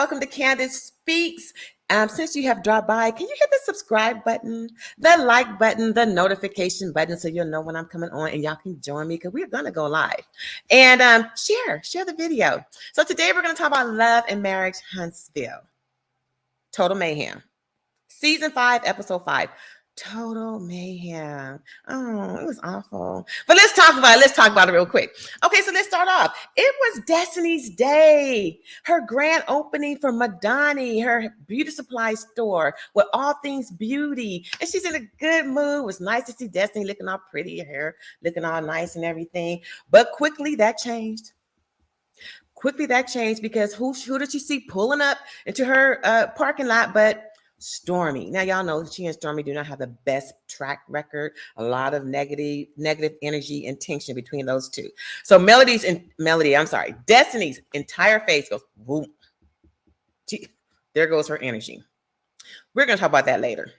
welcome to Candace Speaks. Since you have dropped by, can you hit the subscribe button, the like button, the notification button so you'll know when I'm coming on and y'all can join me because we're going to go live. And share the video. So today we're going to talk about love and marriage Huntsville. Total Mayhem. Season 5, episode 5. Total mayhem. Oh, it was awful. But let's talk about it. Let's talk about it real quick. Okay, so let's start off. It was Destiny's day. Her grand opening for Maddoni, her beauty supply store with all things beauty. And she's in a good mood. It was nice to see Destiny looking all pretty, her hair looking all nice and everything. But quickly that changed. Because who did you see pulling up into her parking lot but Stormy? Now y'all know she and Stormy do not have the best track record. A lot of negative energy and tension between those two. So Destiny's entire face goes boom. There goes her energy. We're gonna talk about that later.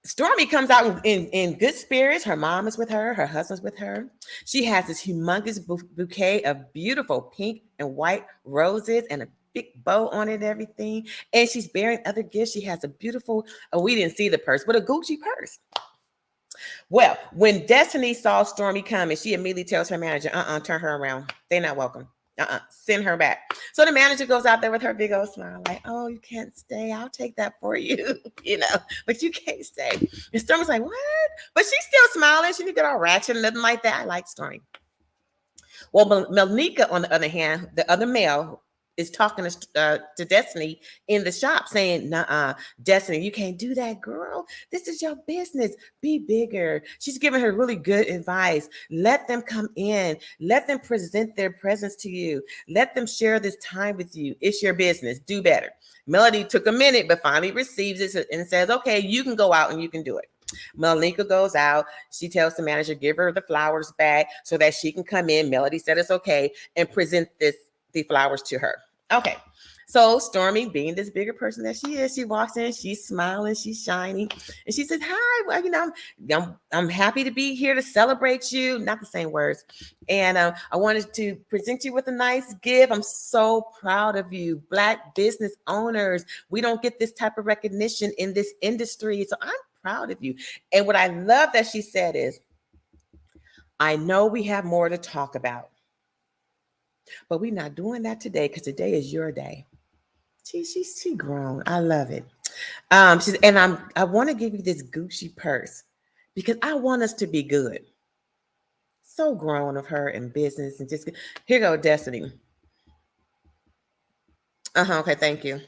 Stormy comes out in good spirits. Her mom is with her. Her husband's with her. She has this humongous bouquet of beautiful pink and white roses and a big bow on it and everything. And she's bearing other gifts. She has a beautiful, we didn't see the purse, but a Gucci purse. Well, when Destiny saw Stormy coming, she immediately tells her manager, turn her around. They're not welcome. Send her back. So the manager goes out there with her big old smile, like, oh, you can't stay. I'll take that for you, but you can't stay. And Stormy's like, what? But she's still smiling. She didn't get all ratchet and nothing like that. I like Stormy. Well, Melnika, on the other hand, the other male, is talking to Destiny in the shop saying, nuh-uh, Destiny, you can't do that, girl. This is your business. Be bigger. She's giving her really good advice. Let them come in. Let them present their presence to you. Let them share this time with you. It's your business. Do better. Melody took a minute, but finally receives it and says, okay, you can go out and you can do it. Melnika goes out. She tells the manager, give her the flowers back so that she can come in. Melody said it's okay and present the flowers to her. Okay, so Stormy, being this bigger person that she is, she walks in, she's smiling, she's shining, and she says, hi, well, I'm happy to be here to celebrate you. Not the same words. And I wanted to present you with a nice gift. I'm so proud of you. Black business owners, we don't get this type of recognition in this industry, so I'm proud of you. And what I love that she said is, I know we have more to talk about, but we're not doing that today because today is your day. She grown. I love it. I want to give you this Gucci purse because I want us to be good. So grown of her in business and just here go Destiny. Okay, thank you.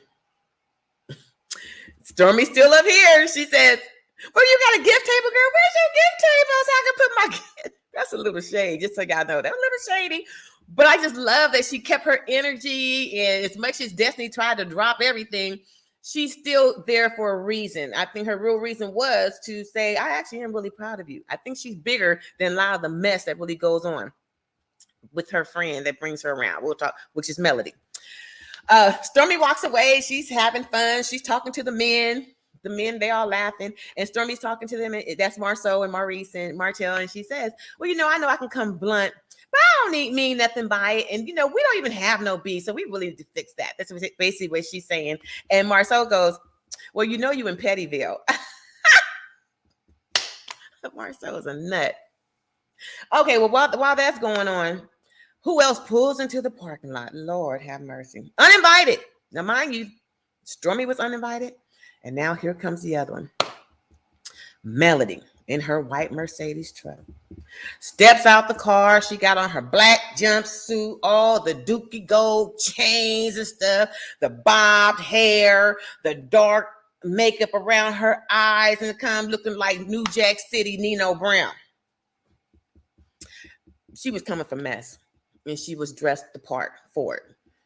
Stormy's still up here. She says, well, you got a gift table, girl. Where's your gift table so I can put my gift? That's a little shade, just so y'all know. That's a little shady. But I just love that she kept her energy, and as much as Destiny tried to drop everything, she's still there for a reason. I think her real reason was to say, I actually am really proud of you. I think she's bigger than a lot of the mess that really goes on with her friend that brings her around. We'll talk, which is Melody. Stormy walks away. She's having fun. She's talking to the men. The men, they all laughing, and Stormy's talking to them. And that's Marseau and Maurice and Martel. And she says, well, I know I can come blunt, but I don't mean nothing by it. And, we don't even have no beef, so we really need to fix that. That's basically what she's saying. And Marceau goes, well, you in Pettyville. Marceau is a nut. Okay, well, while that's going on, who else pulls into the parking lot? Lord have mercy. Uninvited. Now, mind you, Stormy was uninvited. And now here comes the other one. Melody in her white Mercedes truck. Steps out the car. She got on her black jumpsuit, all the dookie gold chains and stuff, the bobbed hair, the dark makeup around her eyes, and kind of looking like New Jack City Nino Brown. She was coming from mess, and she was dressed the part for it.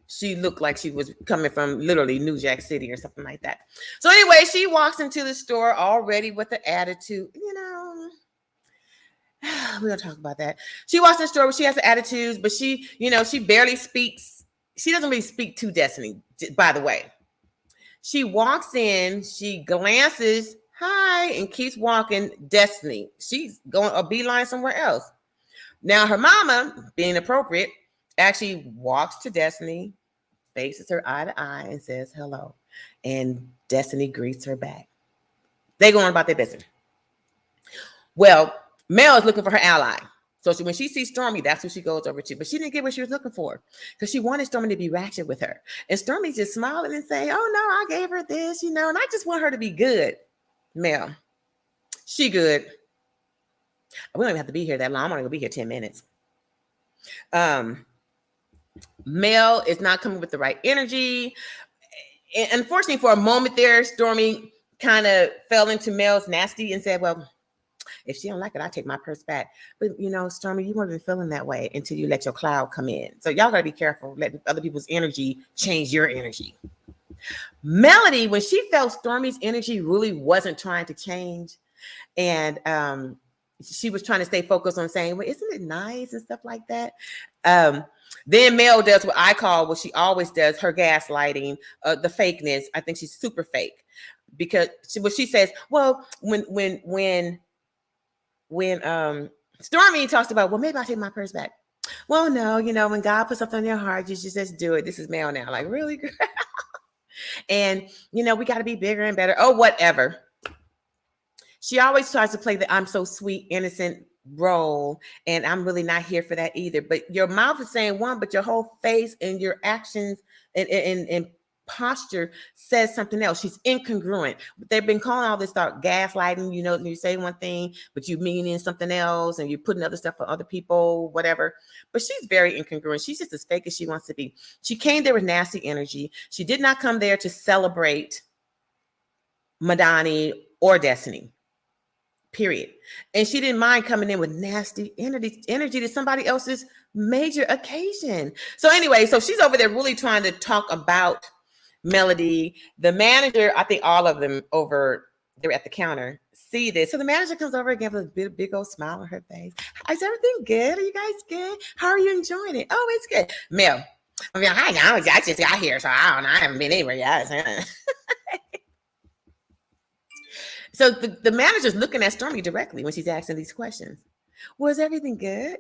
She looked like she was coming from literally New Jack City or something like that. So anyway, she walks into the store already with the attitude, we're going to talk about that. She walks in the store, but she has the attitudes, but she, she barely speaks. She doesn't really speak to Destiny, by the way. She walks in, she glances, hi, and keeps walking. Destiny. She's going a beeline somewhere else. Now, her mama, being appropriate, actually walks to Destiny, faces her eye to eye and says hello. And Destiny greets her back. They go on about their business. Well, Mel is looking for her ally. So when she sees Stormy, that's who she goes over to. But she didn't get what she was looking for because she wanted Stormy to be ratchet with her. And Stormy's just smiling and saying, oh, no, I gave her this, and I just want her to be good. Mel, she good. We don't even have to be here that long. I'm only going to be here 10 minutes. Mel is not coming with the right energy. And unfortunately, for a moment there, Stormy kind of fell into Mel's nasty and said, well, if she don't like it, I'll take my purse back. But, Stormy, you weren't feeling that way until you let your cloud come in. So y'all got to be careful letting other people's energy change your energy. Melody, when she felt Stormy's energy really wasn't trying to change, and she was trying to stay focused on saying, well, isn't it nice and stuff like that? Then Mel does what I call, what she always does, her gaslighting, the fakeness. I think she's super fake because what she says, well, when Stormy talks about, well, maybe I'll take my purse back. Well, no, when God puts something on your heart, you should just do it. This is Mel now. Like, really? And, we got to be bigger and better. Oh, whatever. She always tries to play the I'm so sweet, innocent role. And I'm really not here for that either. But your mouth is saying one, but your whole face and your actions and posture says something else. She's incongruent. They've been calling all this stuff gaslighting. You say one thing, but you mean in something else, and you're putting other stuff for other people, whatever. But she's very incongruent. She's just as fake as she wants to be. She came there with nasty energy. She did not come there to celebrate Maddoni or Destiny. Period. And she didn't mind coming in with nasty energy to somebody else's major occasion. So anyway, so she's over there really trying to talk about Melody. The manager, I think all of them over there at the counter see this. So the manager comes over again with a big old smile on her face. Is everything good? Are you guys good? How are you enjoying it? Oh, it's good. Mel, I just got here, so I don't know. I haven't been anywhere yet. So the manager's looking at Stormy directly when she's asking these questions. Was everything good?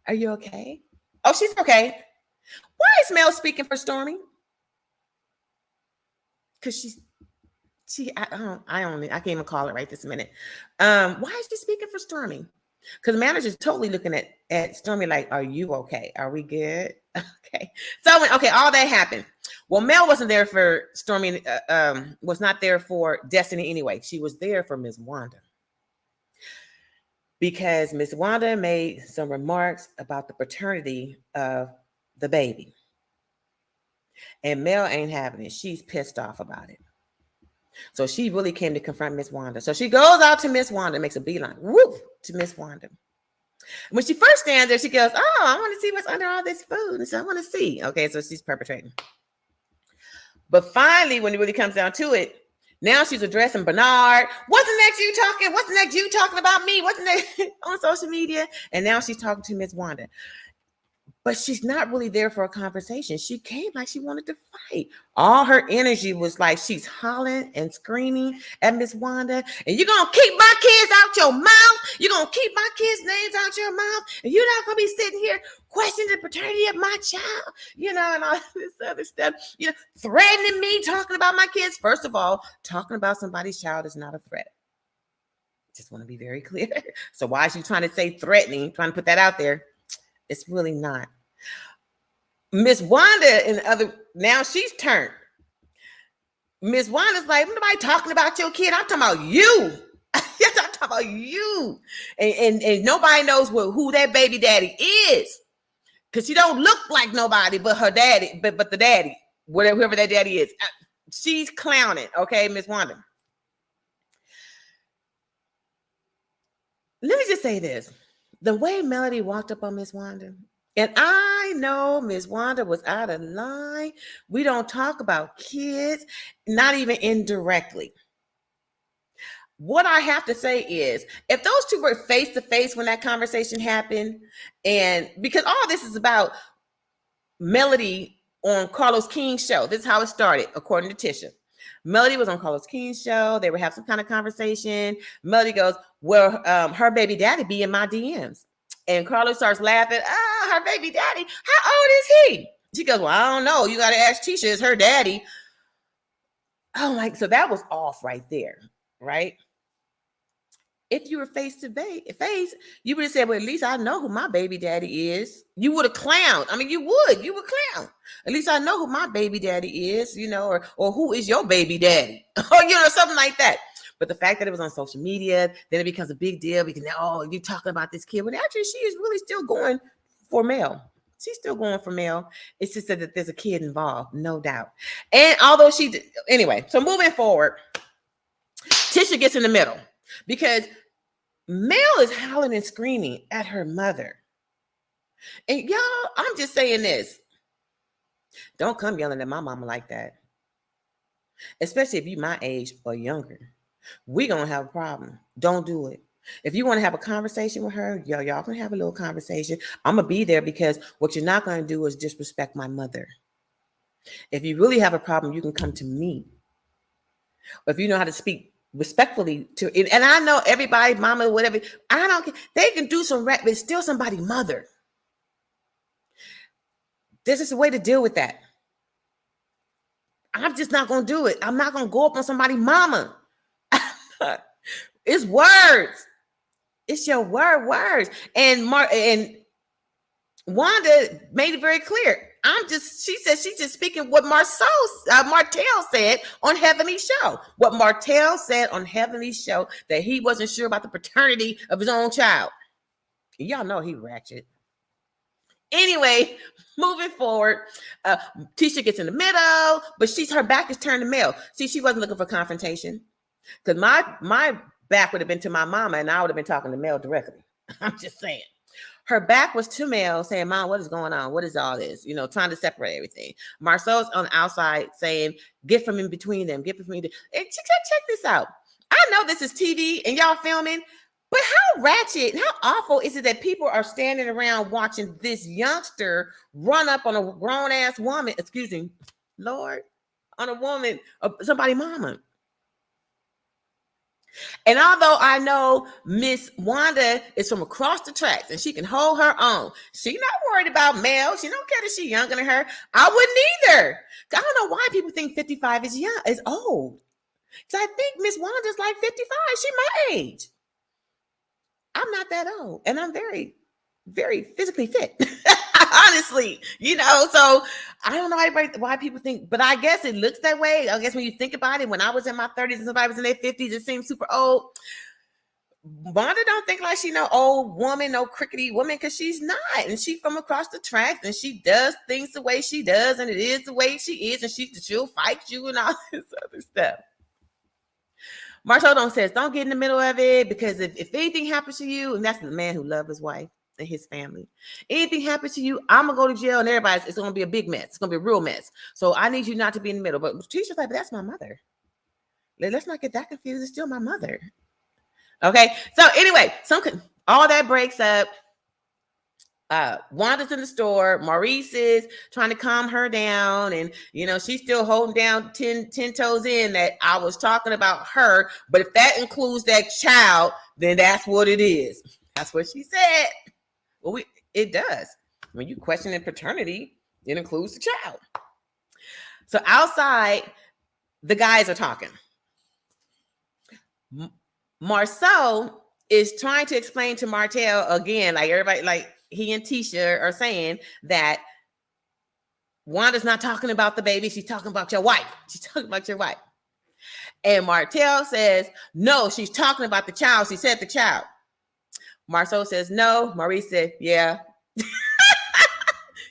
Are you okay? Oh, she's okay. Why is Mel speaking for Stormy? Because I can't even call it right this minute. Why is she speaking for Stormy? Because the manager's totally looking at Stormy like, are you okay? Are we good? Okay. So, all that happened. Well, Mel wasn't there for Stormy, was not there for Destiny anyway. She was there for Miss Wanda. Because Miss Wanda made some remarks about the paternity of the baby. And Mel ain't having it. She's pissed off about it. So she really came to confront Miss Wanda. So she goes out to Miss Wanda, makes a beeline, whoop, to Miss Wanda. When she first stands there, she goes, oh, I want to see what's under all this food. And so I want to see. Okay, so she's perpetrating. But finally, when it really comes down to it, now she's addressing Bernard. Wasn't that you talking about me? Wasn't that on social media? And now she's talking to Miss Wanda. But she's not really there for a conversation. She came like she wanted to fight. All her energy was like she's hollering and screaming at Miss Wanda. And you're going to keep my kids out your mouth. You're going to keep my kids' names out your mouth. And you're not going to be sitting here questioning the paternity of my child, and all this other stuff. Threatening me, talking about my kids. First of all, talking about somebody's child is not a threat. Just want to be very clear. So why is she trying to say threatening, trying to put that out there? It's really not. Miss Wanda now she's turned. Miss Wanda's like, nobody talking about your kid. I'm talking about you. I'm talking about you. And nobody knows who that baby daddy is. Because she don't look like nobody but her daddy, but the daddy, whoever that daddy is. She's clowning, okay, Miss Wanda. Let me just say this. The way Melody walked up on Miss Wanda, and I know Miss Wanda was out of line. We don't talk about kids, not even indirectly. What I have to say is, if those two were face to face when that conversation happened, and because all this is about Melody on Carlos King's show. This is how it started, according to Tisha. Melody was on Carlos King's show. They would have some kind of conversation. Melody goes, well, her baby daddy be in my DMs. And Carlos starts laughing. Her baby daddy, how old is he? She goes, well, I don't know. You got to ask Tisha. It's her daddy. Oh my, so that was off right there, right? If you were face to face, you would have said, well, at least I know who my baby daddy is. You would have clowned. I mean, you would clown. At least I know who my baby daddy is, or who is your baby daddy? Or, something like that. But the fact that it was on social media, then it becomes a big deal because, you're talking about this kid. But actually, she is really still going for male. She's still going for male. It's just that there's a kid involved, no doubt. And although anyway, so moving forward, Tisha gets in the middle because Mel is howling and screaming at her mother. And y'all, I'm just saying this. Don't come yelling at my mama like that. Especially if you my age or younger. We're going to have a problem. Don't do it. If you want to have a conversation with her, y'all can have a little conversation. I'm going to be there because what you're not going to do is disrespect my mother. If you really have a problem, you can come to me. Or if you know how to speak respectfully to it, and I know everybody, mama, whatever, I don't care. They can do some rap, but it's still somebody's mother. This is a way to deal with that. I'm just not going to do it. I'm not going to go up on somebody's mama. It's words. It's your words. And Wanda made it very clear. She said she's just speaking what Martel said on Heavenly's show. What Martel said on Heavenly's show, that he wasn't sure about the paternity of his own child. Y'all know he ratchet. Anyway, moving forward, Tisha gets in the middle, but her back is turned to Mel. See, she wasn't looking for confrontation because my back would have been to my mama and I would have been talking to Mel directly. I'm just saying. Her back was to Mel saying, Mom, what is going on? What is all this? Trying to separate everything. Marceau's on the outside saying, get from in between them. Get from me. And check this out. I know this is TV and y'all filming, but how ratchet, how awful is it that people are standing around watching this youngster run up on a grown-ass woman, excuse me, Lord, on a woman, somebody's mama. And although I know Miss Wanda is from across the tracks and she can hold her own, she's not worried about Mel. She don't care that she's younger than her. I wouldn't either. I don't know why people think 55 is old. Because I think Miss Wanda's like 55. She's my age. I'm not that old. And I'm very, very physically fit. Honestly, so I don't know why people think, but I guess it looks that way. I guess when you think about it, when I was in my 30s and somebody was in their 50s, it seems super old. Wanda don't think like she no old woman, no crickety woman, because she's not. And she's from across the tracks and she does things the way she does, and it is the way she is, and she'll fight you and all this other stuff. Marceau says, don't get in the middle of it, because if anything happens to you, and that's the man who loved his wife and his family, anything happens to you, I'm gonna go to jail and it's gonna be a big mess. It's gonna be a real mess. So I need you not to be in the middle. But Tisha's like, but that's my mother. Let's not get that confused. It's still my mother. Okay. So anyway, all that breaks up. Wanda's in the store. Maurice is trying to calm her down, and she's still holding down 10 toes in that I was talking about her. But if that includes that child, then that's what it is. That's what she said. Well, it does. When you question paternity, it includes the child. So outside, the guys are talking. Marseau is trying to explain to Martel again, like everybody, like he and Tisha are saying, that Wanda's not talking about the baby. She's talking about your wife. She's talking about your wife. And Martel says, no, she's talking about the child. She said the child. Marceau says, no. Maurice said, yeah.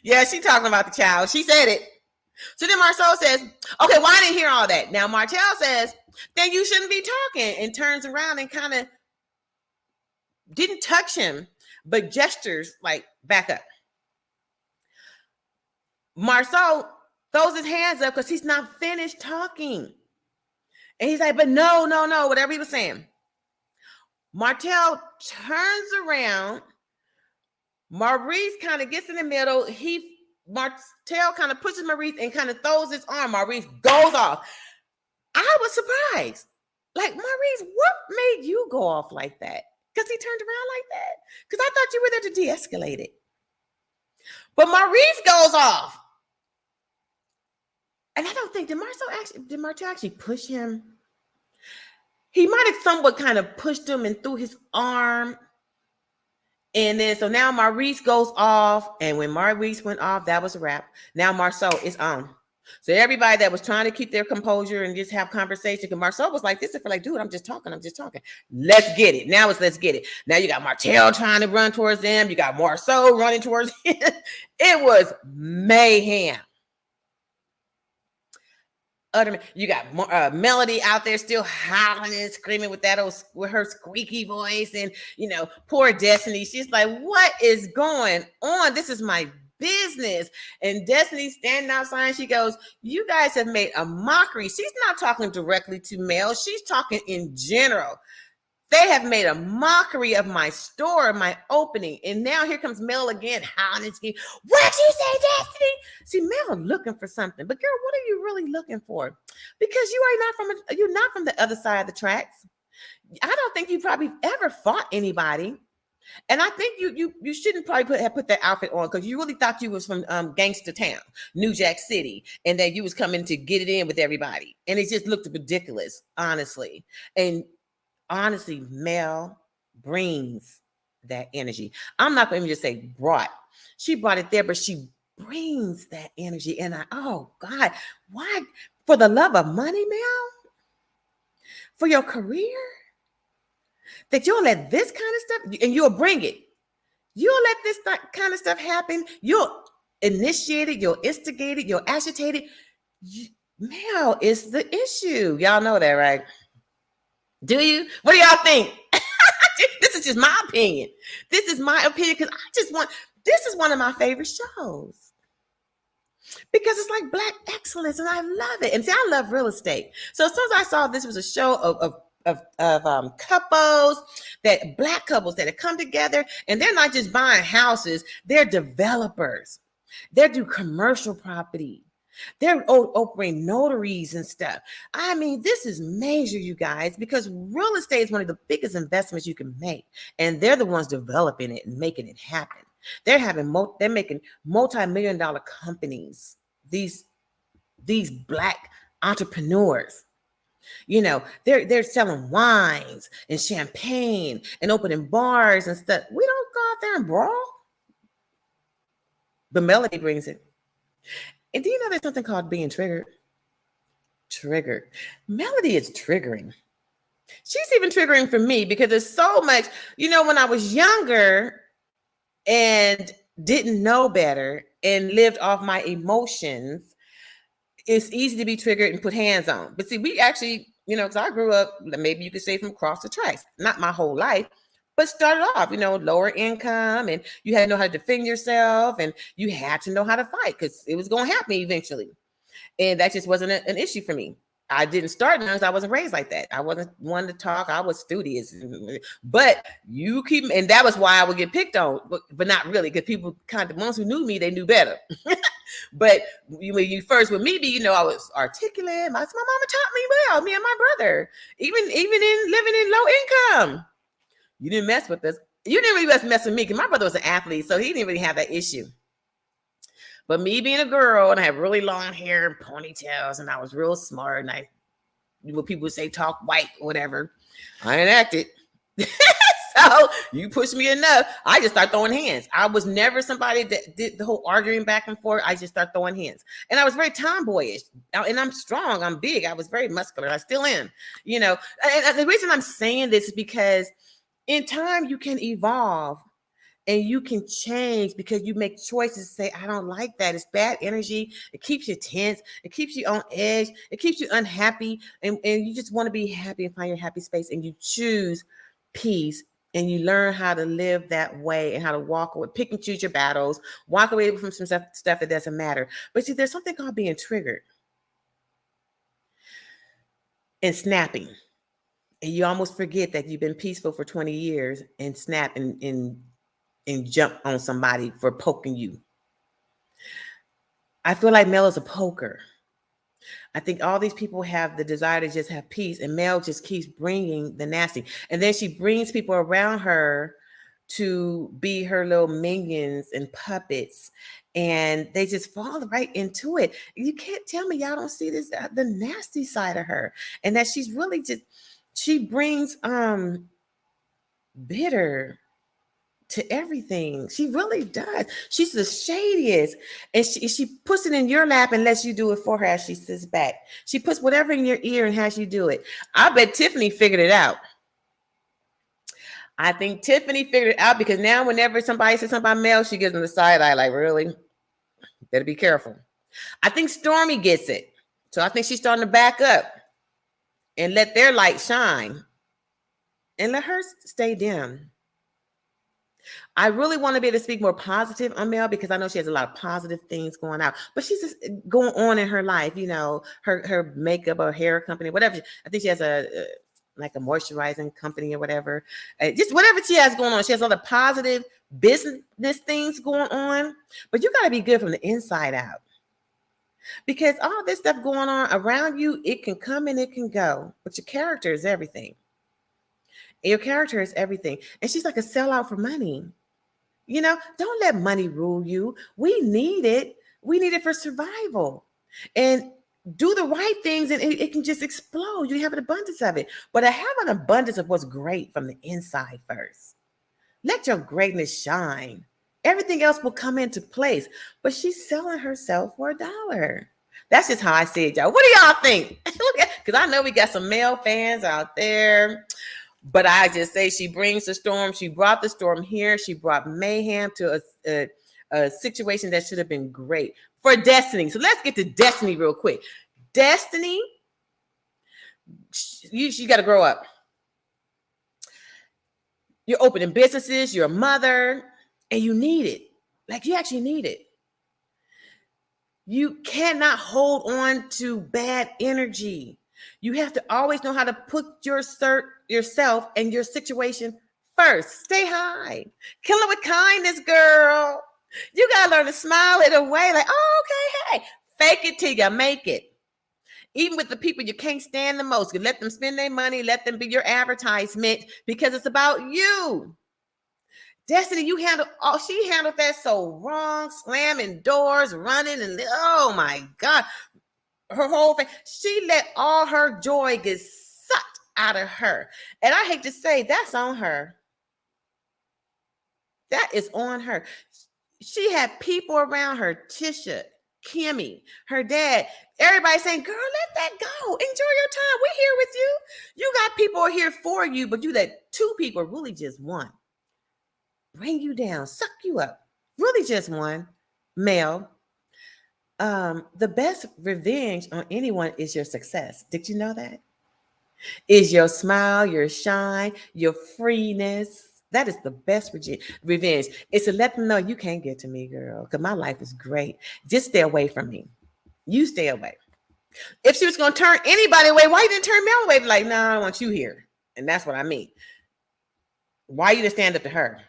Yeah, she's talking about the child. She said it. So then Marceau says, okay, well, I didn't hear all that. Now Martel says, then you shouldn't be talking, and turns around and kind of didn't touch him, but gestures like back up. Marceau throws his hands up because he's not finished talking. And he's like, but no, whatever he was saying. Martel turns around. Maurice kind of gets in the middle. Martel kind of pushes Maurice and kind of throws his arm. Maurice goes off. I was surprised. Like, Maurice, what made you go off like that? Because he turned around like that? Because I thought you were there to de-escalate it. But Maurice goes off. And I don't think, did Martel actually push him? He might have somewhat kind of pushed him and threw his arm. And then, so now Maurice goes off. And when Maurice went off, that was a wrap. Now Marceau is on. So everybody that was trying to keep their composure and just have conversation, because Marceau was like, this is for like, dude, I'm just talking. Let's get it. Now let's get it. Now you got Martel trying to run towards them. You got Marceau running towards him. It was mayhem. You got Melody out there still howling and screaming with her squeaky voice, and poor Destiny. She's like, "What is going on? This is my business." And Destiny standing outside, and she goes, "You guys have made a mockery." She's not talking directly to Mel. She's talking in general. They have made a mockery of my store, my opening. And now here comes Mel again, howling and screaming. What'd you say, Destiny? See, Mel looking for something. But girl, what are you really looking for? Because you're not from the other side of the tracks. I don't think you probably ever fought anybody. And I think you shouldn't probably have put that outfit on, because you really thought you was from gangsta town, New Jack City, and that you was coming to get it in with everybody. And it just looked ridiculous, honestly. And honestly, Mel brings that energy. I'm not going to just say brought. She brought it there, but she brings that energy. And oh God, why? For the love of money, Mel? For your career? That you'll let this kind of stuff, and you'll bring it. You'll let this kind of stuff happen. You'll initiate it. You'll instigate it. You'll agitate it. Mel is the issue. Y'all know that, right? Do you? What do y'all think? This is just my opinion. This is my opinion, because this is one of my favorite shows. Because it's like Black excellence, and I love it. And see, I love real estate. So as soon as I saw this was a show of couples, Black couples that have come together, and they're not just buying houses, they're developers. They do commercial property. They're opening notaries and stuff. I mean, this is major, you guys, because real estate is one of the biggest investments you can make. And they're the ones developing it and making it happen. They're making multi-million-dollar companies. These Black entrepreneurs, they're selling wines and champagne and opening bars and stuff. We don't go out there and brawl. But Melody brings it. And do you know there's something called being triggered? Triggered. Melody is triggering. She's even triggering for me, because there's so much, when I was younger and didn't know better and lived off my emotions, it's easy to be triggered and put hands on. But see, we actually, because I grew up, maybe you could say, from across the tracks, not my whole life, but started off, lower income, and you had to know how to defend yourself, and you had to know how to fight, because it was going to happen eventually. And that just wasn't an issue for me. I didn't start because I wasn't raised like that. I wasn't one to talk. I was studious. But and that was why I would get picked on, but not really, because people the ones who knew me, they knew better. But when you first with me, I was articulate. My mama taught me well, me and my brother, even in living in low income. You didn't mess with us. You didn't really mess with me, because my brother was an athlete, so he didn't really have that issue. But me being a girl, and I had really long hair and ponytails, and I was real smart, and what people would say, talk white, whatever, I enacted. So you push me enough, I just start throwing hands. I was never somebody that did the whole arguing back and forth. I just start throwing hands. And I was very tomboyish. And I'm strong. I'm big. I was very muscular. I still am. And the reason I'm saying this is because in time, you can evolve and you can change, because you make choices. Say, I don't like that. It's bad energy. It keeps you tense. It keeps you on edge. It keeps you unhappy. And you just want to be happy and find your happy space. And you choose peace, and you learn how to live that way, and how to walk away, pick and choose your battles, walk away from some stuff that doesn't matter. But see, there's something called being triggered and snapping. And you almost forget that you've been peaceful for 20 years and snap and jump on somebody for poking you. I feel like Mel is a poker. I think all these people have the desire to just have peace, and Mel just keeps bringing the nasty. And then she brings people around her to be her little minions and puppets, and they just fall right into it. You can't tell me y'all don't see this the nasty side of her, and that she's really just she brings bitter to everything. She really does. She's the shadiest. And she puts it in your lap and lets you do it for her as she sits back. She puts whatever in your ear and has you do it. I bet Tiffany figured it out. I think Tiffany figured it out, because now whenever somebody says something about Mel, she gives them the side eye, like, really? Better be careful. I think Stormy gets it. So I think she's starting to back up and let their light shine and let her stay dim. I really want to be able to speak more positive on Mel, because I know she has a lot of positive things going out, but she's just going on in her life, her makeup or hair company, whatever. I think she has like a moisturizing company or whatever. Just whatever she has going on. She has a lot of positive business things going on, but you got to be good from the inside out, because all this stuff going on around you, it can come and it can go, but your character is everything. Your character is everything. And she's like a sellout for money. Don't let money rule you. We need it. We need it for survival. And do the right things and it can just explode. You have an abundance of it. But I have an abundance of what's great from the inside first. Let your greatness shine. Everything else will come into place. But she's selling herself for $1. That's just how I see it, y'all. What do y'all think? Because I know we got some male fans out there. But I just say she brings the storm. She brought the storm here. She brought mayhem to a situation that should have been great for Destiny. So let's get to Destiny real quick. Destiny, you got to grow up. You're opening businesses. You're a mother, and you need it. Like, you actually need it. You cannot hold on to bad energy. You have to always know how to put yourself and your situation first. Stay high. Kill it with kindness, girl. You got to learn to smile it away. Like, oh, okay, hey. Fake it till you make it. Even with the people you can't stand the most, you let them spend their money. Let them be your advertisement, because it's about you. Destiny, she handled that so wrong, slamming doors, running, and oh my God. Her whole thing, she let all her joy get sucked out of her. And I hate to say, that's on her. That is on her. She had people around her, Tisha, Kimmy, her dad, everybody saying, girl, let that go. Enjoy your time. We're here with you. You got people here for you, but you let two people, really just one, bring you down, suck you up. Really just one, male. The best revenge on anyone is your success. Did you know that? Is your smile, your shine, your freeness. That is the best revenge. It's to let them know you can't get to me, girl, because my life is great. Just stay away from me. You stay away. If she was going to turn anybody away, why you didn't turn Mel away? Like, no, I want you here. And that's what I mean. Why you didn't stand up to her?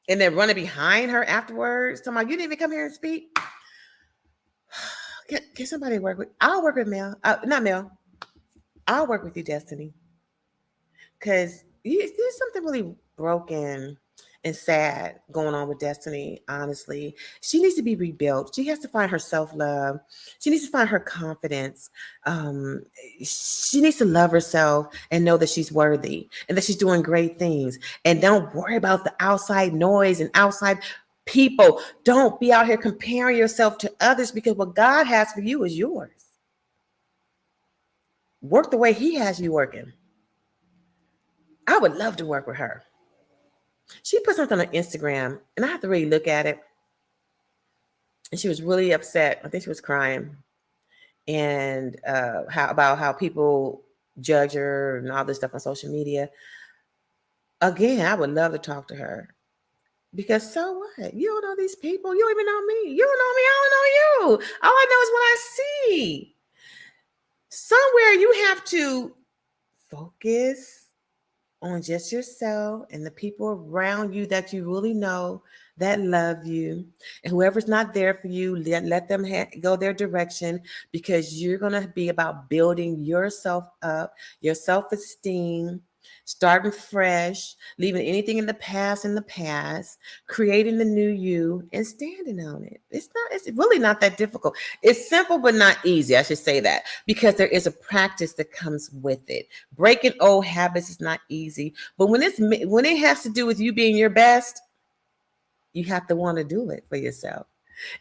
And then running behind her afterwards, talking about, you didn't even come here and speak. Can somebody work with? I'll work with Mel. Not Mel. I'll work with you, Destiny. Because there's something really broken and sad going on with Destiny, honestly. She needs to be rebuilt. She has to find her self-love. She needs to find her confidence. She needs to love herself and know that she's worthy and that she's doing great things. And don't worry about the outside noise and outside people. Don't be out here comparing yourself to others, because what God has for you is yours. Work the way He has you working. I would love to work with her. She put something on Instagram, and I have to really look at it. And she was really upset. I think she was crying. And about how people judge her and all this stuff on social media. Again, I would love to talk to her. Because so what? You don't know these people. You don't even know me. You don't know me. I don't know you. All I know is what I see. Somewhere you have to focus on just yourself and the people around you that you really know, that love you. And whoever's not there for you, let them go their direction, because you're going to be about building yourself up, your self-esteem, starting fresh, leaving anything in the past, creating the new you and standing on it. It's really not that difficult. It's simple, but not easy. I should say that, because there is a practice that comes with it. Breaking old habits is not easy, but when it has to do with you being your best, you have to want to do it for yourself.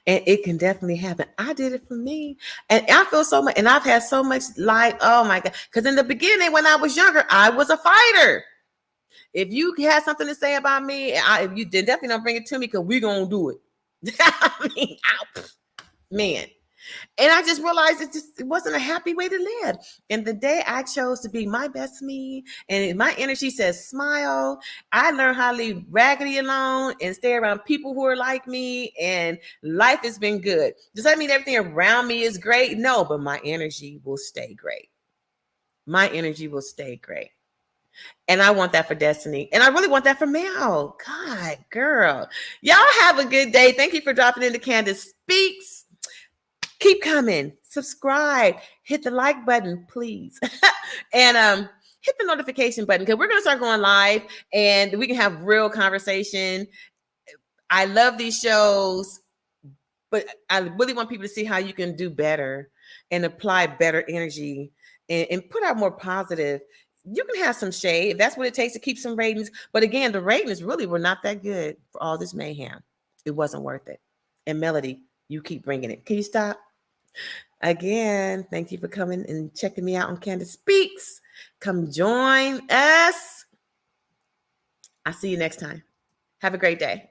And it can definitely happen. I did it for me. And I feel so much, and I've had so much light. Oh my God. Because in the beginning, when I was younger, I was a fighter. If you had something to say about me, if you did, definitely don't bring it to me, because we're going to do it. I mean, man. And I just realized it wasn't a happy way to live. And the day I chose to be my best me, and my energy says smile, I learned how to leave raggedy alone and stay around people who are like me. And life has been good. Does that mean everything around me is great? No, but my energy will stay great. My energy will stay great. And I want that for Destiny. And I really want that for Mel. God, girl. Y'all have a good day. Thank you for dropping into Candace Speaks. Keep coming. Subscribe. Hit the like button, please. And hit the notification button, because we're going to start going live and we can have real conversation. I love these shows, but I really want people to see how you can do better and apply better energy and put out more positive. You can have some shade if that's what it takes to keep some ratings. But again, the ratings really were not that good for all this mayhem. It wasn't worth it. And Melody, you keep bringing it. Can you stop? Again, thank you for coming and checking me out on Candace Speaks. Come join us. I'll see you next time. Have a great day.